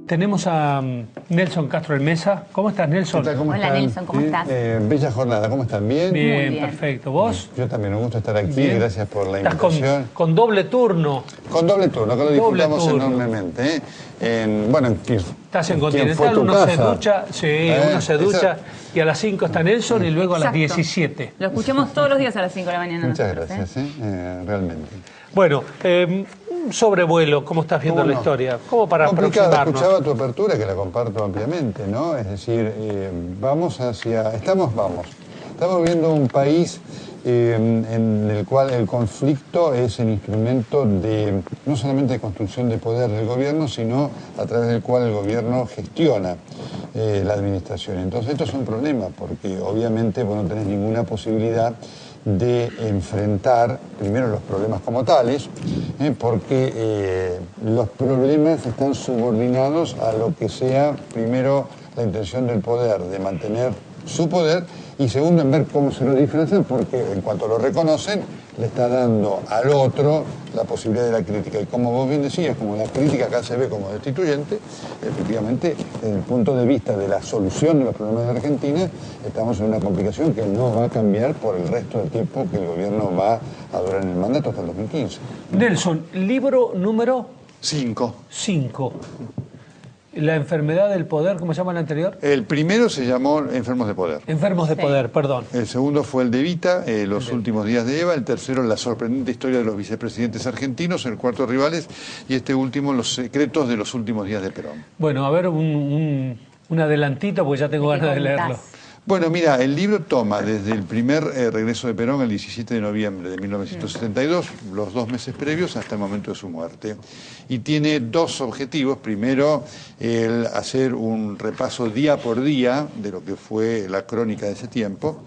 Tenemos a Nelson Castro en mesa. ¿Cómo estás, Nelson? ¿Qué tal? ¿Cómo Hola, están? Nelson, ¿cómo estás? Bella jornada, ¿cómo están? ¿Bien? Bien, Muy bien. perfecto. ¿Vos? Yo también, un gusto estar aquí, Bien. gracias por la Estás invitación. con doble turno. Con doble turno, que lo disfrutamos turno. enormemente. Bueno, Estás en ¿quién fue Continental, tu uno casa? se ducha, sí, uno se ducha, y a las 5 está Nelson y luego a las Exacto. 17. Lo escuchamos todos los días a las 5 de la mañana. Muchas nosotros, gracias, realmente. Bueno, un sobrevuelo, ¿cómo estás viendo ¿Cómo la no? historia? ¿Cómo para Complicado, aproximarnos? escuchaba tu apertura, que la comparto ampliamente, ¿no? Es decir, estamos viendo un país en el cual el conflicto es el instrumento de, no solamente de construcción de poder del gobierno, sino a través del cual el gobierno gestiona la administración. Entonces esto es un problema, porque obviamente vos no tenés ninguna posibilidad de enfrentar primero los problemas como tales, porque los problemas están subordinados a lo que sea, primero, la intención del poder de mantener su poder, y segundo, en ver cómo se lo disfrazan, porque en cuanto lo reconocen, le está dando al otro la posibilidad de la crítica. Y como vos bien decías, como la crítica acá se ve como destituyente, efectivamente, desde el punto de vista de la solución de los problemas de Argentina, estamos en una complicación que no va a cambiar por el resto del tiempo que el gobierno va a durar en el mandato hasta el 2015. Nelson, libro número 5. 5. La enfermedad del poder, ¿cómo se llama el anterior? El primero se llamó Enfermos de Poder. Enfermos de Sí. poder, perdón. El segundo fue el de Evita, Los últimos días de Eva. El tercero, La sorprendente historia de los vicepresidentes argentinos. El cuarto, Rivales. Y este último, Los secretos de los últimos días de Perón. Bueno, a ver un adelantito, porque ya tengo ¿De qué ganas de leerlo. contás? Bueno, mira, el libro toma desde el primer regreso de Perón, el 17 de noviembre de 1972, los 2 meses previos hasta el momento de su muerte. Y tiene 2 objetivos. Primero, el hacer un repaso día por día de lo que fue la crónica de ese tiempo.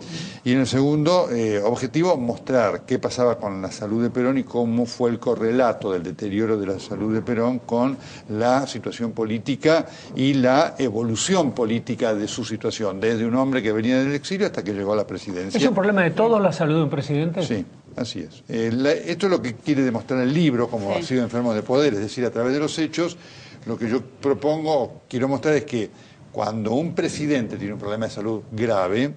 Y en el segundo objetivo, mostrar qué pasaba con la salud de Perón y cómo fue el correlato del deterioro de la salud de Perón con la situación política y la evolución política de su situación, desde un hombre que venía del exilio hasta que llegó a la presidencia. ¿Es un problema de todos la salud de un presidente? Sí, así es. Esto es lo que quiere demostrar el libro, como ha sido Enfermos de Poder, es decir, a través de los hechos, lo que yo propongo, quiero mostrar es que cuando un presidente tiene un problema de salud grave,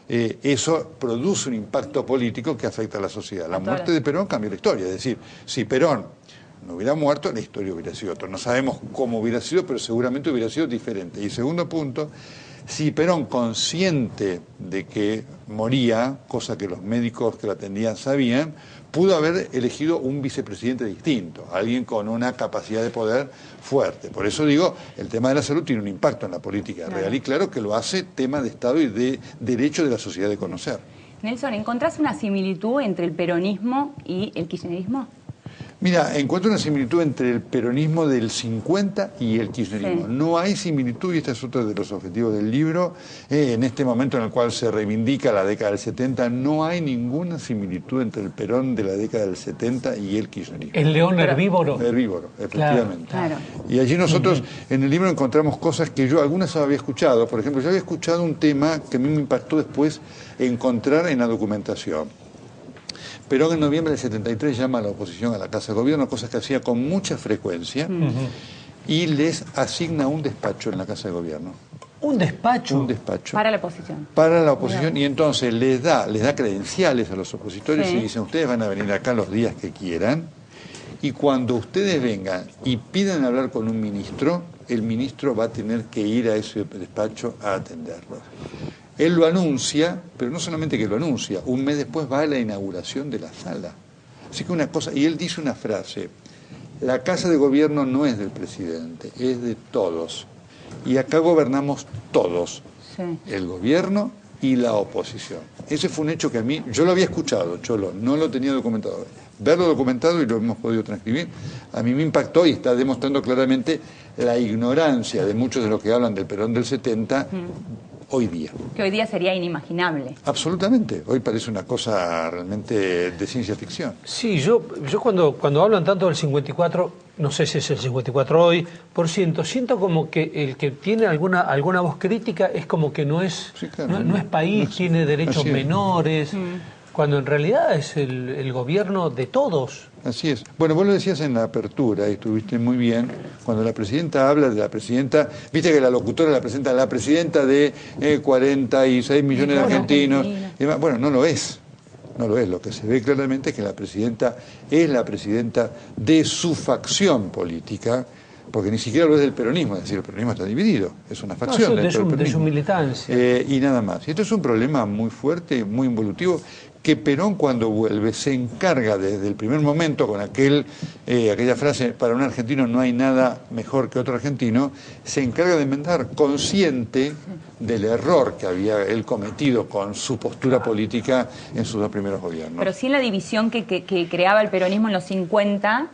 eso produce un impacto político que afecta a la sociedad. La muerte de Perón cambió la historia, es decir, si Perón no hubiera muerto, la historia hubiera sido otra. No sabemos cómo hubiera sido, pero seguramente hubiera sido diferente. Y segundo punto, si Perón, consciente de que moría, cosa que los médicos que lo atendían sabían, pudo haber elegido un vicepresidente distinto, alguien con una capacidad de poder fuerte. Por eso digo, el tema de la salud tiene un impacto en la política real y claro que lo hace tema de Estado y de derecho de la sociedad de conocer. Nelson, ¿encontrás una similitud entre el peronismo y el kirchnerismo? Mira, encuentro una similitud entre el peronismo del 50 y el kirchnerismo. Sí. No hay similitud, y este es otro de los objetivos del libro, en este momento en el cual se reivindica la década del 70, no hay ninguna similitud entre el Perón de la década del 70 y el kirchnerismo. El león herbívoro. Herbívoro, efectivamente. Claro. Y allí nosotros en el libro encontramos cosas que yo algunas había escuchado. Por ejemplo, yo había escuchado un tema que a mí me impactó después encontrar en la documentación. Perón en noviembre del 73 llama a la oposición a la Casa de Gobierno, cosas que hacía con mucha frecuencia, y les asigna un despacho en la Casa de Gobierno. ¿Un despacho? Un despacho. Para la oposición. Para la oposición, y entonces les da credenciales a los opositores Sí. y dicen, ustedes van a venir acá los días que quieran, y cuando ustedes vengan y pidan hablar con un ministro, el ministro va a tener que ir a ese despacho a atenderlos. Él lo anuncia, pero no solamente que lo anuncia, un mes después va a la inauguración de la sala. Así que una cosa, y él dice una frase, la Casa de Gobierno no es del presidente, es de todos. Y acá gobernamos todos, Sí. el gobierno y la oposición. Ese fue un hecho que a mí, yo lo había escuchado, Cholo, no lo tenía documentado. Verlo documentado y lo hemos podido transcribir, a mí me impactó y está demostrando claramente la ignorancia de muchos de los que hablan del Perón del 70 hoy día. Que hoy día sería inimaginable. Absolutamente. Hoy parece una cosa realmente de ciencia ficción. Sí, yo cuando hablan tanto del 54, no sé si es el 54 hoy, siento como que el que tiene alguna voz crítica es como que no es, Sí, claro. no es país, tiene derechos Así es. menores. cuando en realidad es el gobierno de todos. Así es. Bueno, vos lo decías en la apertura, y estuviste muy bien, cuando la presidenta habla de la presidenta, viste que la locutora la presidenta de 46 millones de argentinos. Bueno, no lo es. No lo es. Lo que se ve claramente es que la presidenta es la presidenta de su facción política, porque ni siquiera lo es del peronismo, es decir, el peronismo está dividido, es una facción de su militancia. Y nada más. Y esto es un problema muy fuerte, muy involutivo, que Perón cuando vuelve se encarga desde el primer momento con aquella frase, para un argentino no hay nada mejor que otro argentino, se encarga de enmendar, consciente del error que había él cometido con su postura política en sus 2 primeros gobiernos. Pero sí en la división que creaba el peronismo en los 50...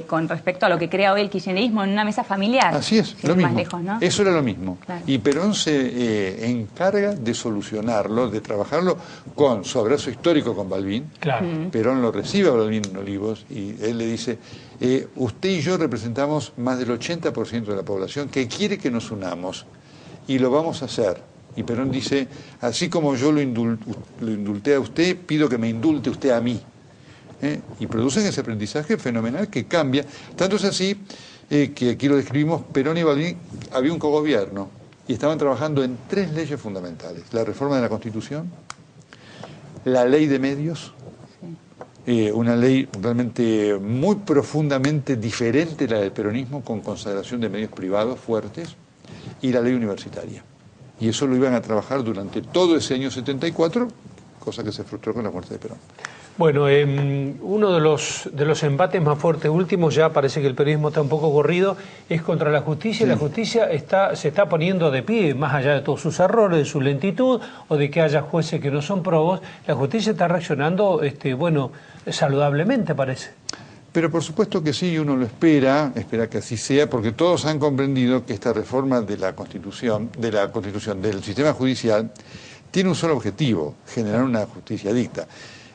con respecto a lo que crea hoy el kirchnerismo en una mesa familiar. Así es, lo mismo. Más lejos, ¿no? Eso era lo mismo. Claro. Y Perón se encarga de solucionarlo, de trabajarlo con su abrazo histórico con Balbín. Claro. Perón lo recibe a Balbín en Olivos y él le dice, usted y yo representamos más del 80% de la población que quiere que nos unamos y lo vamos a hacer. Y Perón dice, así como yo lo indulté a usted, pido que me indulte usted a mí. Y producen ese aprendizaje fenomenal que cambia. Tanto es así que aquí lo describimos, Perón y Balbín había un cogobierno y estaban trabajando en 3 leyes fundamentales. La reforma de la Constitución, la ley de medios, una ley realmente muy profundamente diferente de la del peronismo, con consagración de medios privados fuertes, y la ley universitaria. Y eso lo iban a trabajar durante todo ese año 74, cosa que se frustró con la muerte de Perón. Bueno, uno de los embates más fuertes últimos, ya parece que el periodismo está un poco corrido, es contra la justicia. Sí. La justicia se está poniendo de pie, más allá de todos sus errores, de su lentitud, o de que haya jueces que no son probos. La justicia está reaccionando, saludablemente, parece. Pero por supuesto que sí, uno lo espera que así sea, porque todos han comprendido que esta reforma de la Constitución, del sistema judicial, tiene un solo objetivo: generar una justicia dicta.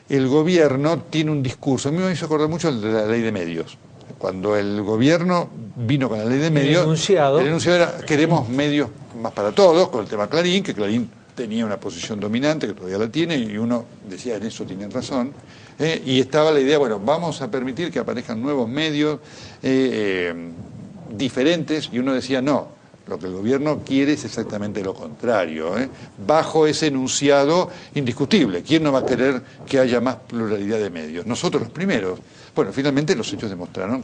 El gobierno tiene un discurso, a mí me hizo acordar mucho de la ley de medios. Cuando el gobierno vino con la ley de medios, el enunciado era, queremos medios más para todos, con el tema Clarín, que Clarín tenía una posición dominante, que todavía la tiene, y uno decía, en eso tienen razón, y estaba la idea, bueno, vamos a permitir que aparezcan nuevos medios diferentes, y uno decía, no. Lo que el gobierno quiere es exactamente lo contrario, bajo ese enunciado indiscutible. ¿Quién no va a querer que haya más pluralidad de medios? Nosotros los primeros. Bueno, finalmente los hechos demostraron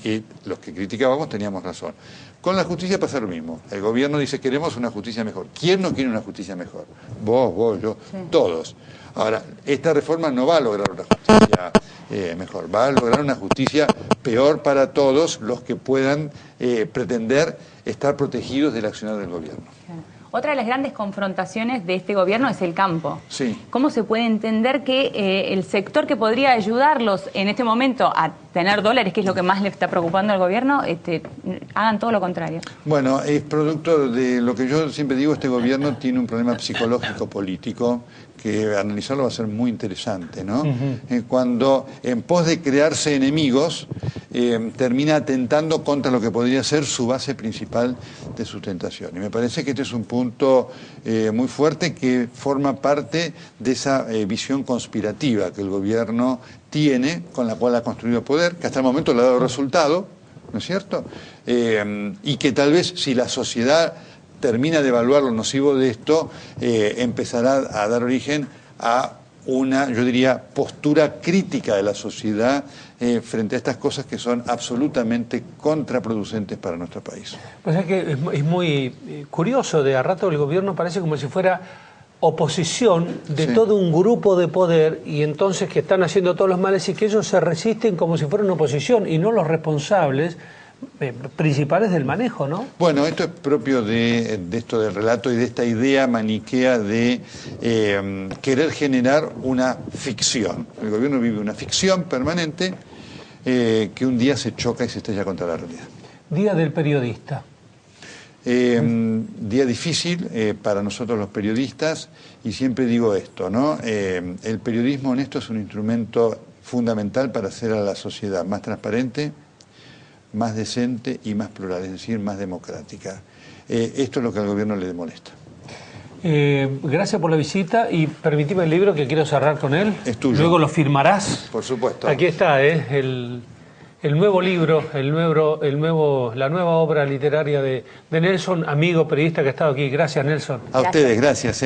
que los que criticábamos teníamos razón. Con la justicia pasa lo mismo. El gobierno dice, queremos una justicia mejor. ¿Quién no quiere una justicia mejor? Vos, yo, sí. Todos. Ahora, esta reforma no va a lograr una justicia mejor, va a lograr una justicia peor para todos los que puedan pretender estar protegidos del accionar del gobierno. Claro. Otra de las grandes confrontaciones de este gobierno es el campo. Sí. ¿Cómo se puede entender que el sector que podría ayudarlos en este momento a tener dólares, que es lo que más le está preocupando al gobierno, hagan todo lo contrario? Bueno, es producto de lo que yo siempre digo, este gobierno tiene un problema psicológico político que analizarlo va a ser muy interesante, ¿no? Cuando en pos de crearse enemigos termina atentando contra lo que podría ser su base principal de sustentación. Y me parece que este es un punto muy fuerte que forma parte de esa visión conspirativa que el gobierno tiene, con la cual ha construido poder, que hasta el momento le ha dado resultado, ¿no es cierto? Y que tal vez si la sociedad termina de evaluar lo nocivo de esto, empezará a dar origen a una, yo diría, postura crítica de la sociedad frente a estas cosas que son absolutamente contraproducentes para nuestro país. Pues es que es muy curioso, de a rato el gobierno parece como si fuera oposición de todo un grupo de poder, y entonces que están haciendo todos los males y que ellos se resisten como si fueran oposición y no los responsables principales del manejo, ¿no? Bueno, esto es propio de esto del relato y de esta idea maniquea de querer generar una ficción. El gobierno vive una ficción permanente que un día se choca y se estrella contra la realidad. Día del periodista. Día difícil para nosotros los periodistas, y siempre digo esto, ¿no? El periodismo honesto es un instrumento fundamental para hacer a la sociedad más transparente, más decente y más plural, es decir, más democrática. Esto es lo que al gobierno le molesta. Gracias por la visita y permitime el libro que quiero cerrar con él. Es tuyo. Luego lo firmarás. Por supuesto. Aquí está, el nuevo libro, la nueva obra literaria de Nelson, amigo periodista que ha estado aquí. Gracias, Nelson. A ustedes, gracias.